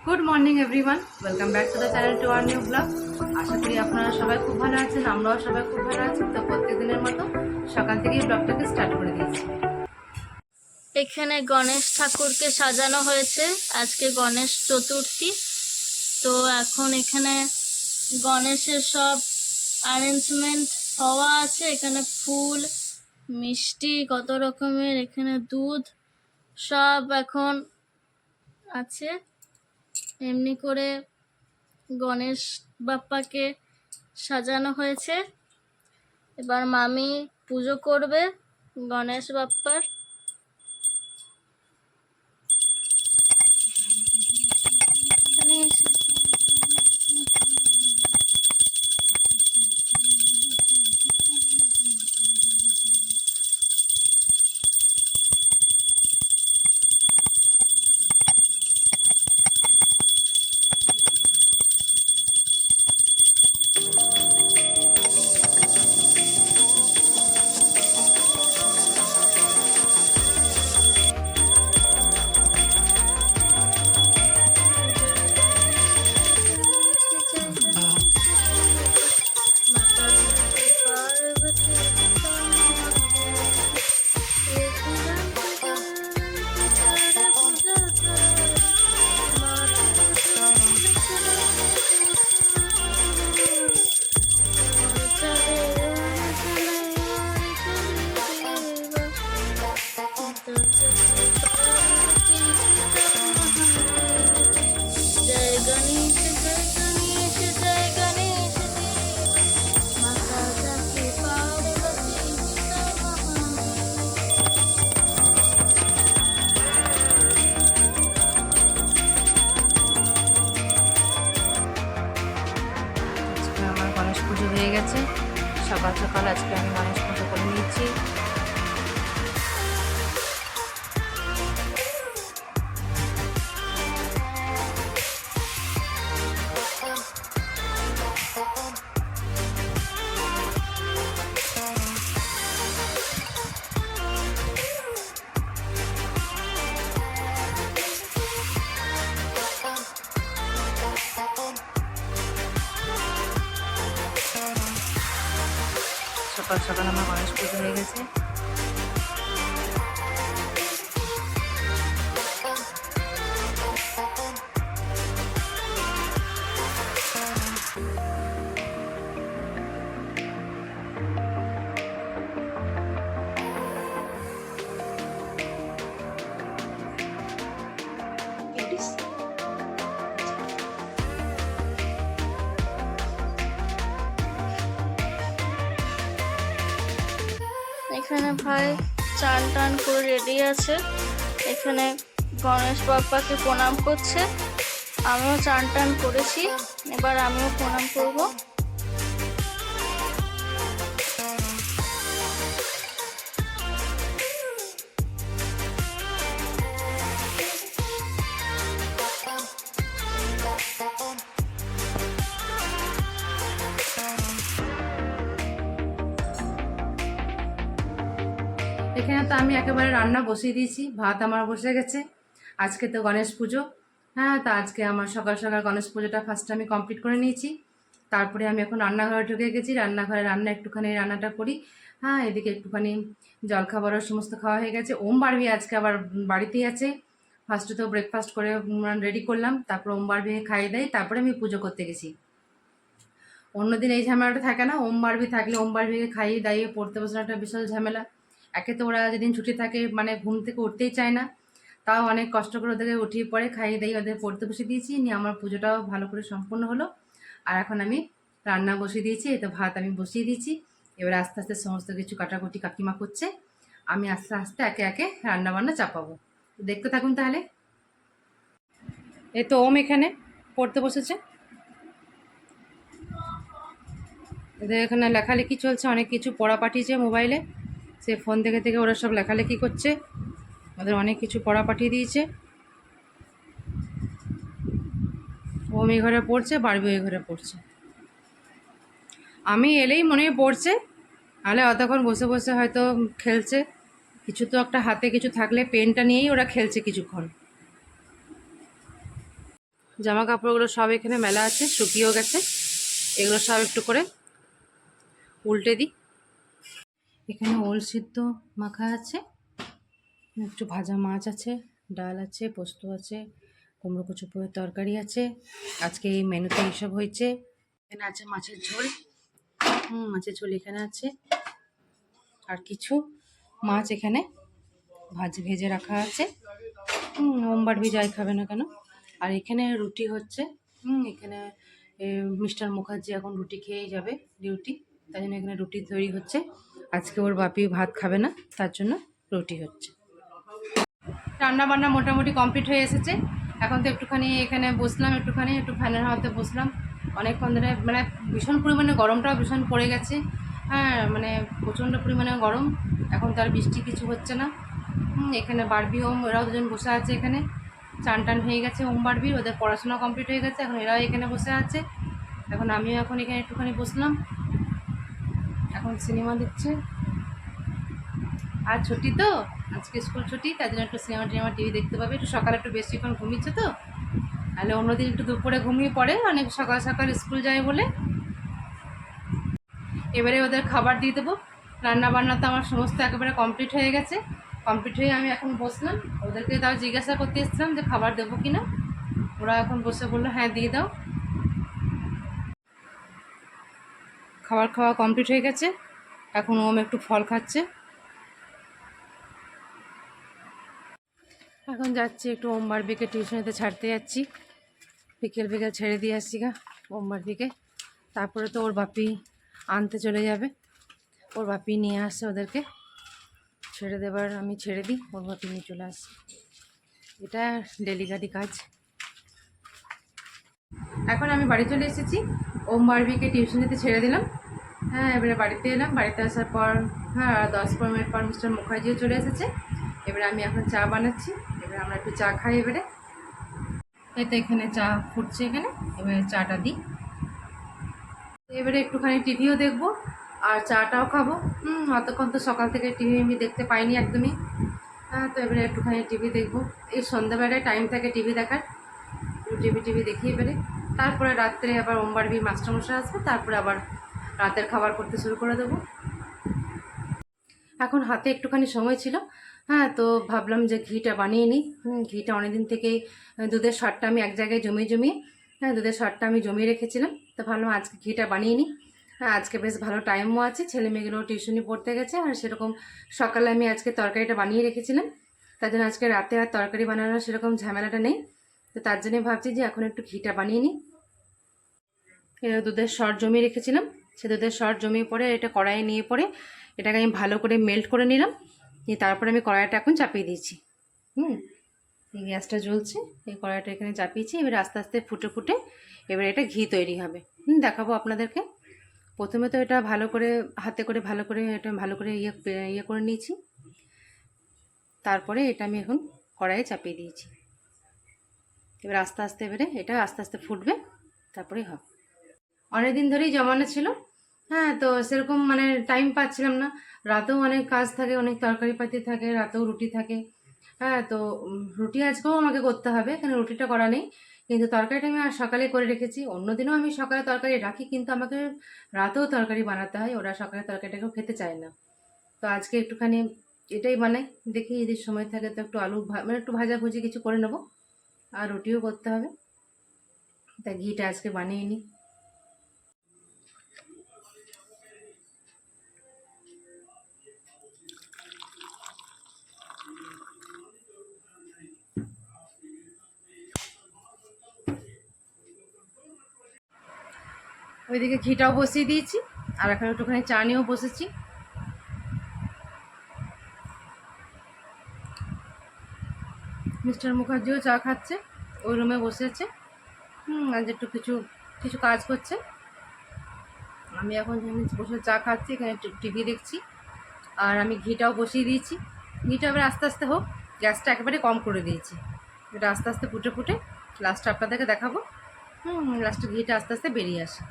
Good morning everyone, welcome back to the channel to our new blog. আশা করি আপনারা সবাই খুব ভালো আছেন, আমরাও সবাই খুব ভালো আছি। তো প্রত্যেকদিনের মতো সকাল থেকেই ব্লগটাকে স্টার্ট করে দিয়েছি। এখানে গণেশ ঠাকুরকে সাজানো হয়েছে, আজকে গণেশ চতুর্থী। তো এখন এখানে গণেশের সব অ্যারেঞ্জমেন্ট হওয়া আছে। এখানে ফুল, মিষ্টি, কত রকমের, এখানে দুধ সব এখন আছে। এমনি করে গণেশ বাপ্পাকে সাজানো হয়েছে। এবার মামি পুজো করবে গণেশ বাপ্পার। जय गणेश जय गणेश जय गणेश देव, माता जाके पार्वती আজকে আমার গণেশ পুজো হয়ে গেছে। সকাল সকাল আজকে আমি গণেশ পুজো করে নিয়েছি। সকাল সকাল আমার গণেশ পুজো হয়ে গেছে। এখানে ভাই চান টান করে রেডি আছে। এখানে গণেশ বাপ্পাকে প্রণাম করছে। আমিও চান টান করেছি, এবার আমিও প্রণাম করব। এখানে তো আমি একেবারে রান্না বসিয়ে দিয়েছি, ভাত আমার বসে গেছে। আজকে তো গণেশ পুজো। হ্যাঁ, তা আজকে আমার সকাল সকাল গণেশ পুজোটা ফার্স্ট আমি কমপ্লিট করে নিয়েছি। তারপরে আমি এখন রান্নাঘরে ঢুকে গেছি। রান্নাঘরে একটুখানি রান্নাটা করি। হ্যাঁ, এদিকে একটুখানি জলখাবারও সমস্ত খাওয়া হয়ে গেছে। ওম বাড়বি আজকে আবার বাড়িতেই আছে। ফার্স্টে তো ব্রেকফাস্ট করে রেডি করলাম, তারপর ওম বাড়বি খাইয়ে দেয়, তারপরে আমি পুজো করতে গেছি। অন্যদিন এই ঝামেলাটা থাকে না। ওম বাড়বি থাকলে ওম বাড়বিকে খাইয়ে দাইয়ে পড়তে বসানোটা বিশাল ঝামেলা। একে তো ওরা যেদিন ছুটি থাকে মানে ঘুম থেকে উঠতেই চায় না, তাও অনেক কষ্ট করে ওদেরকে উঠিয়ে পড়ে খাইয়ে দিয়ে ওদের পড়তে বসে দিয়েছি। নিয়ে আমার পুজোটাও ভালো করে সম্পূর্ণ হলো। আর এখন আমি রান্না বসিয়ে দিয়েছি। এই তো ভাত আমি বসিয়ে দিয়েছি। এবার আস্তে আস্তে সমস্ত কিছু কাটাকুটি কাকিমা করছে, আমি আস্তে আস্তে একে একে রান্না বান্না চাপাবো। দেখতে থাকুন তাহলে। এই তো ওম এখানে পড়তে বসেছে। এদের এখানে লেখালেখি চলছে, অনেক কিছু পড়া পাঠিয়েছে মোবাইলে। সে ফোন থেকে থেকে ওরা সব লেখালেখি করছে। ওদের অনেক কিছু পড়া পাঠিয়ে দিয়েছে। ওম এই ঘরে পড়ছে, বারবি ওই ঘরে পড়ছে। আমি এলেই মনে হয় পড়ছে, নাহলে অতক্ষণ বসে বসে হয়তো খেলছে। কিছু তো একটা হাতে কিছু থাকলে পেনটা নিয়েই ওরা খেলছে কিছুক্ষণ। জামা কাপড়গুলো সব এখানে মেলা আছে, শুকিয়েও গেছে। এগুলো সব একটু করে উল্টে দিই। এখানে ওল সিদ্ধ মাখা আছে, একটু ভাজা মাছ আছে, ডাল আছে, পোস্ত আছে, কুমড়ো কচু পোয়ের তরকারি আছে। আজকে এই মেনুতে এইসব হয়েছে। এখানে আছে মাছের ঝোল, মাছের ঝোল এখানে আছে। আর কিছু মাছ এখানে ভেজে রাখা আছে। ওমবার যাই খাবে না কেন। আর এখানে রুটি হচ্ছে। এখানে মিস্টার মুখার্জি এখন রুটি খেয়েই যাবে ডিউটি, তাই জন্য এখানে রুটি তৈরি হচ্ছে। আজকে ওর বাপি ভাত খাবে না, তার জন্য রুটি হচ্ছে। রান্না বান্না মোটামুটি কমপ্লিট হয়ে এসেছে। এখন তো একটুখানি এখানে বসলাম, একটু ফ্যানের হাওয়াতে বসলাম অনেকক্ষণ ধরে। মানে ভীষণ পরিমাণে গরমটাও ভীষণ পড়ে গেছে। হ্যাঁ, মানে প্রচণ্ড পরিমাণে গরম। এখন তো আর বৃষ্টি কিছু হচ্ছে না। এখানে বারবি ওম এরাও দুজন বসে আছে। এখানে চান টান হয়ে গেছে ওম বারবির, ওদের পড়াশোনা কমপ্লিট হয়ে গেছে। এখন এরাও এখানে বসে আছে। এখন আমিও এখন এখানে একটুখানি বসলাম, এখন সিনেমা দেখছে। আর ছুটি তো, আজকে স্কুল ছুটি, তাই জন্য একটু সিনেমা টিভি দেখতে পাবে। একটু সকালে একটু বেশিক্ষণ ঘুমিয়েছে তো, তাহলে অন্যদিন একটু দুপুরে ঘুমিয়ে পড়ে, অনেক সকাল সকাল স্কুল যায় বলে। এবারে ওদের খাবার দিয়ে দেবো। রান্না বান্না তো আমার সমস্ত একেবারে কমপ্লিট হয়ে গেছে। কমপ্লিট হয়ে আমি এখন বসলাম, ওদেরকে তাও জিজ্ঞাসা করতে এসেছিলাম যে খাবার দেবো কি না। ওরা এখন বসে বললো হ্যাঁ দিয়ে দাও। খাবার খাওয়া কমপ্লিট হয়ে গেছে। এখন ওম একটু ফল খাচ্ছে। এখন যাচ্ছি একটু ওম বারবিকে টিউশনেতে ছাড়তে যাচ্ছি। বিকেল ছেড়ে দিয়ে আসছি গা ওম বারবিকে। তারপরে তো ওর বাপি আনতে চলে যাবে, ওর বাপি নিয়ে আসছে ওদেরকে। ছেড়ে দেবার আমি ছেড়ে দিই, ওর বাপি নিয়ে চলে আসছে। এটা ডেলিগারি কাজ। এখন আমি বাড়ি চলে এসেছি, ওম বারবিকে টিউশনিতে ছেড়ে দিলাম। হ্যাঁ, এবারে বাড়িতে এলাম। বাড়িতে আসার পর 10-15 মিনিট পর মিস্টার মুখার্জিও চলে এসেছে। এবারে আমি এখন চা বানাচ্ছি। এবারে আমরা একটু চা খাই। এবারে এই তো এখানে চা ফুটছে এখানে, এবারে চাটা দিই। এবারে একটুখানি টিভিও দেখবো আর চাটাও খাবো। অতক্ষণ তো সকাল থেকে টিভি আমি দেখতে পাইনি একদমই। তো এবারে একটুখানি টিভি দেখবো। এই সন্ধ্যাবেলায় টাইম থাকে টিভি দেখার, টিভি দেখি। এবারে তারপরে রাত্রে আবার ওম বারবি মাস্টারমশাই আসবে, তারপরে আবার রাতের খাবার করতে শুরু করে দেবো। এখন হাতে একটুখানি সময় ছিল, তো ভাবলাম যে ঘিটা বানিয়ে নিই। ঘিটা অনেকদিন থেকেই দুধের সরটা আমি এক জায়গায় জমিয়ে দুধের সরটা আমি জমিয়ে রেখেছিলাম। তো ভাবলাম আজকে ঘিটা বানিয়ে নিই। আজকে বেশ ভালো টাইমও আছে, ছেলে মেয়েগুলো টিউশনি পড়তে গেছে। আর সেরকম সকালে আমি আজকে তরকারিটা বানিয়ে রেখেছিলাম, তার জন্য আজকে রাতে আর তরকারি বানানোর সেরকম ঝামেলাটা নেই। তো তার জন্যে ভাবছি যে এখন একটু ঘিটা বানিয়ে নিই। দুধের সর জমিয়ে রেখেছিলাম, সে দুধের সর জমিয়ে পরে এটা কড়াইয়ে নিয়ে পরে এটাকে আমি ভালো করে মেল্ট করে নিলাম। নিয়ে তারপরে আমি কড়াইটা এখন চাপিয়ে দিয়েছি। এই গ্যাসটা জ্বলছে, এই কড়াইটা এখানে চাপিয়েছি। এবার আস্তে আস্তে ফুটে এবার এটা ঘি তৈরি হবে। দেখাবো আপনাদেরকে। প্রথমে তো এটা ভালো করে হাতে করে এটা ভালো করে ইয়ে করে নিয়েছি। তারপরে এটা আমি এখন কড়াইয়ে চাপিয়ে দিয়েছি। এবার আস্তে আস্তে এটা আস্তে আস্তে ফুটবে, তারপরেই হবে। অনেকদিন ধরেই জমানো ছিল। তো সেরকম মানে টাইম পাচ্ছিলাম না। রাতেও অনেক কাজ থাকে, অনেক তরকারি পাতি থাকে, রাতেও রুটি থাকে। তো রুটি আজকেও আমাকে করতে হবে, কেন রুটিটা করা নেই। কিন্তু তরকারিটা আমি আর সকালে করে রেখেছি। অন্যদিনও আমি সকালে তরকারি রাখি, কিন্তু আমাকে রাতেও তরকারি বানাতে হয়। ওরা সকালে তরকারিটাকেও খেতে চায় না। তো আজকে একটুখানি এটাই বানাই। দেখি যদি সময় থাকে তো একটু আলু মানে একটু ভাজাভুজি কিছু করে নেবো। আর রুটিও করতে হবে, তাই ঘিটা আজকে বানিয়ে নিই। ওইদিকে ঘিটাও বসিয়ে দিয়েছি, আর এখন একটুখানি চা নিয়েও বসেছি। মিস্টার মুখার্জিও চা খাচ্ছে, ওই রুমে বসেছে। আজ একটু কিছু কাজ করছে। আমি এখন বসে চা খাচ্ছি, এখানে টিভি দেখছি। আর আমি ঘিটাও বসিয়ে দিয়েছি। ঘিটা এবার আস্তে আস্তে হোক, গ্যাসটা একেবারে কম করে দিয়েছি। এটা আস্তে আস্তে ফুটে লাস্টে আপনাদেরকে দেখাবো। লাস্টে ঘিটা আস্তে আস্তে বেরিয়ে আসে।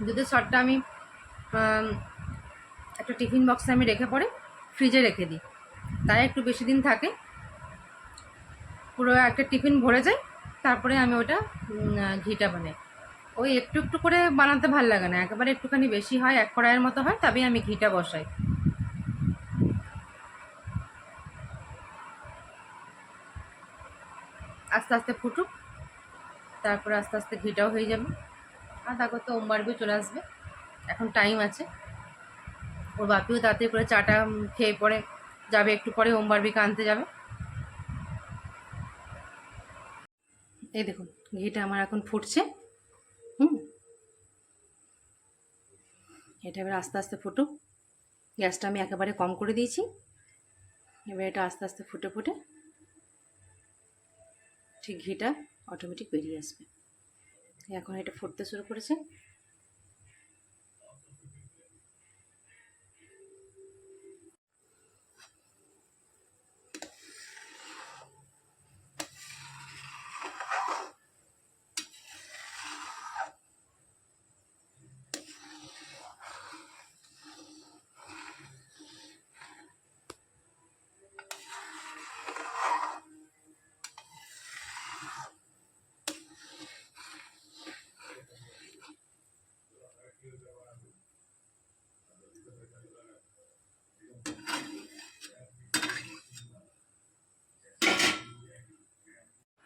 দুধের সরটা আমি একটা টিফিন বক্সে আমি রেখে পরে ফ্রিজে রেখে দিই, তাই একটু বেশি দিন থাকে। পুরো একটা টিফিন ভরে যায়, তারপরে আমি ওটা ঘিটা বানাই। ওই একটু একটু করে বানাতে ভালো লাগে না, একেবারে একটুখানি বেশি হয়, 1 কড়াইয়ের মতো হয়, তবেই আমি ঘিটা বসাই। আস্তে আস্তে ফুটুক, তারপরে আস্তে আস্তে ঘিটাও হয়ে যাবে। আর তারপর তো ওমবারবিও চলে আসবে, এখন টাইম আছে। ওর বাপিও তাড়াতাড়ি করে চাটা খেয়ে পরে যাবে, একটু পরে ওমবারবিকে আনতে যাবে। এই দেখুন ঘিটা আমার এখন ফুটছে। হুম, এটা এবার আস্তে আস্তে ফুটুক। গ্যাসটা আমি একেবারে কম করে দিয়েছি। এবার এটা আস্তে আস্তে ফুটে ফুটে ঠিক ঘিটা অটোমেটিক বেরিয়ে আসবে। এখন এটা ফুটতে শুরু করেছে।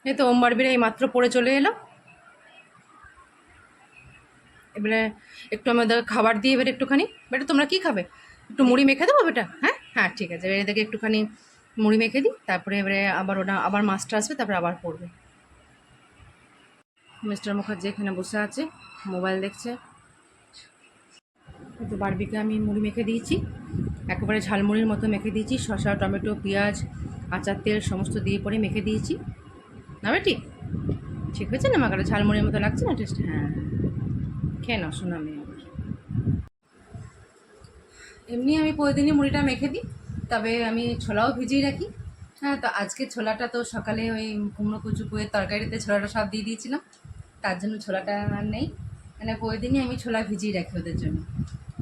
এই তো ওমবারবিরা এই মাত্র পড়ে চলে এলো। এবারে একটু আমাদের খাবার দিয়ে এবারে একটুখানি, বেটা তোমরা কি খাবে? একটু মুড়ি মেখে দেবো বেটা? হ্যাঁ হ্যাঁ ঠিক আছে, এবারে এদেরকে একটুখানি মুড়ি মেখে দিই, তারপরে এবারে আবার ওটা আবার মাছটা আসবে, তারপরে আবার পড়বে। মিস্টার মুখার্জি এখানে বসে আছে, মোবাইল দেখছে। তো বারবিকে আমি মুড়ি মেখে দিয়েছি, একেবারে ঝালমুড়ির মতো মেখে দিয়েছি, শসা টমেটো পেঁয়াজ আচার তেল সমস্ত দিয়ে পরে মেখে দিয়েছি। না বেটি ঠিক হয়েছে না? আমার ঝালমুড়ির মতো লাগছে না টেস্ট? হ্যাঁ খেয়ে নাও শোনা মেয়ে আমার। এমনি আমি প্রতিদিনই মুড়িটা মেখে দিই, তবে আমি ছোলাও ভিজিয়ে রাখি। হ্যাঁ, তো আজকে ছোলাটা তো সকালে ওই কুমড়ো কচু পুয়ের তরকারিতে ছোলাটা সব দিয়ে দিয়েছিলাম, তার জন্য ছোলাটা আর নেই। মানে প্রতিদিনই আমি ছোলা ভিজিয়ে রাখি ওদের জন্য।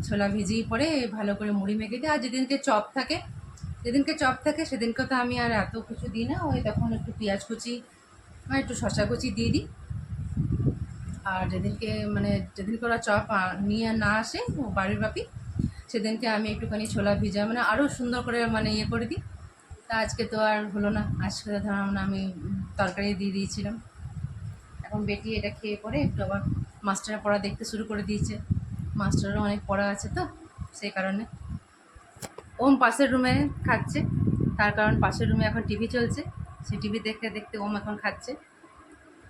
ছোলা ভিজিয়ে পরে ভালো করে মুড়ি মেখে দিই। আর যেদিনকে চপ থাকে সেদিনকে তো আমি আর এত কিছু দিই না, ওই তখন একটু পেঁয়াজ কুচি আর একটু শসা কুচি দিয়ে দিই। আর যেদিনকে ওরা চপ নিয়ে না আসে ও বাড়ির বাপি, সেদিনকে আমি একটুখানি ছোলা ভিজা মানে আরও সুন্দর করে ইয়ে করে দিই। তা আজকে তো আর হলো না, আজকে তো ধরুন আমি তরকারি দিয়ে দিয়েছিলাম। এখন বেটি এটা খেয়ে পরে একটু আবার মাস্টারের পড়া দেখতে শুরু করে দিয়েছে। মাস্টারেরও অনেক পড়া আছে তো সেই কারণে। ওম পাশের রুমে খাচ্ছে, তার কারণ পাশের রুমে এখন টিভি চলছে, সেই টিভি দেখতে দেখতে ওম এখন খাচ্ছে।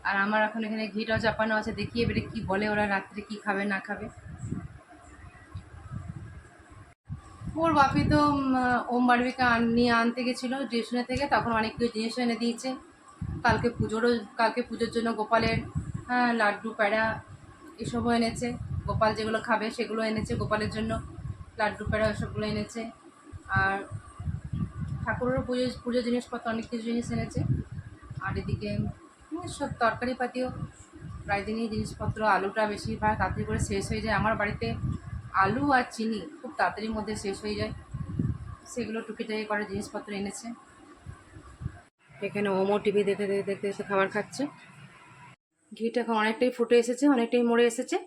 আর আমার এখন এখানে ঘিটাও চাপানো আছে, দেখি এবারে কী বলে ওরা রাত্রে কী খাবে না খাবে। ওর বাপি তো ওম বারবিকে নিয়ে আনতে গেছিলো টিউশনে থেকে, তখন অনেক কিছু জিনিস এনে দিয়েছে। কালকে পুজোর জন্য গোপালের লাড্ডু প্যাড়া এসবও এনেছে। গোপাল যেগুলো খাবে সেগুলো এনেছে, গোপালের জন্য লাড্ডু প্যাড়া এসবগুলো এনেছে। আর ঠাকুরেরও পুজোর জিনিসপত্র অনেক কিছু জিনিস এনেছে। আর এদিকে সব তরকারি পাতিও প্রায় দিনই জিনিসপত্র, আলুটা বেশিরভাগ তাড়াতাড়ি করে শেষ হয়ে যায় আমার বাড়িতে। আলু আর চিনি খুব তাড়াতাড়ির মধ্যে শেষ হয়ে যায়, সেগুলো টুকিটাকি করে জিনিসপত্র এনেছে। এখানে ওমো টিভি দেখতে দেখতে দেখতে দেখতে খাবার খাচ্ছে। ঘিটা এখন অনেকটাই ফুটে এসেছে, অনেকটাই মরে এসেছে,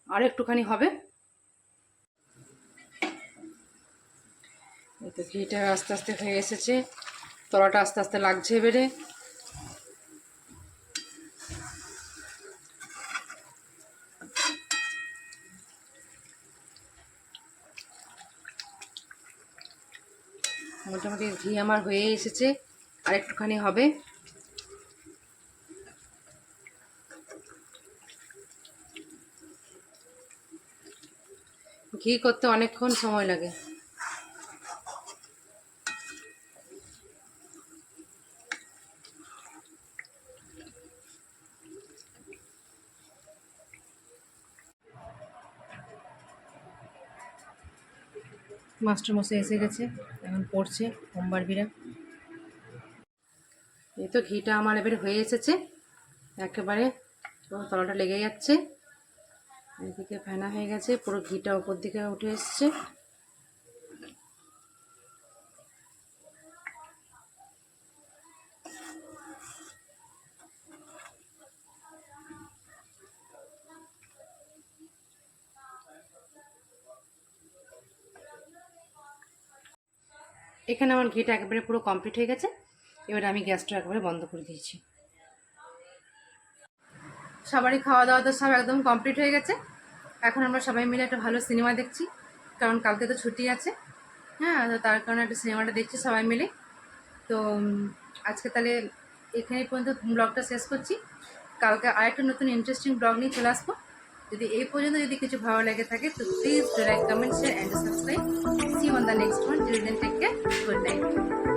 আর একটুখানি হবে। এই তো ঘিটা আস্তে আস্তে হয়ে এসেছে, তলাটা আস্তে আস্তে লাগছে এবারে। মোটামুটি ঘি আমার হয়ে এসেছে, আর একটুখানি হবে। ঘি করতে অনেকক্ষণ সময় লাগে। মাস্টারমশাই এসে গেছে, এখন পড়ছে ওম বারবিরা। এই তো ঘিটা আমার এবারে হয়ে এসেছে একেবারে, তলাটা লেগে যাচ্ছে, এদিকে ফেনা হয়ে গেছে, পুরো ঘিটা উপর দিকে উঠে এসছে। এখানে আমার ঘিটা একেবারে পুরো কমপ্লিট হয়ে গেছে। এবারে আমি গ্যাসটা একেবারে বন্ধ করে দিয়েছি। সবারই খাওয়া দাওয়া তো সব একদম কমপ্লিট হয়ে গেছে। এখন আমরা সবাই মিলে একটা ভালো সিনেমা দেখছি, কারণ কালকে তো ছুটি আছে। হ্যাঁ, তো তার কারণে একটা সিনেমাটা দেখছি সবাই মিলে। তো আজকে তাহলে এখানেই পর্যন্ত ব্লগটা শেষ করছি। কালকে আরেকটা নতুন ইন্টারেস্টিং ব্লগ নিয়ে চলে আসবো। যদি এই পর্যন্ত যদি কিছু ভালো লেগে থাকে তো please like, comment, share and subscribe. See on the next one. Till then take care, good night.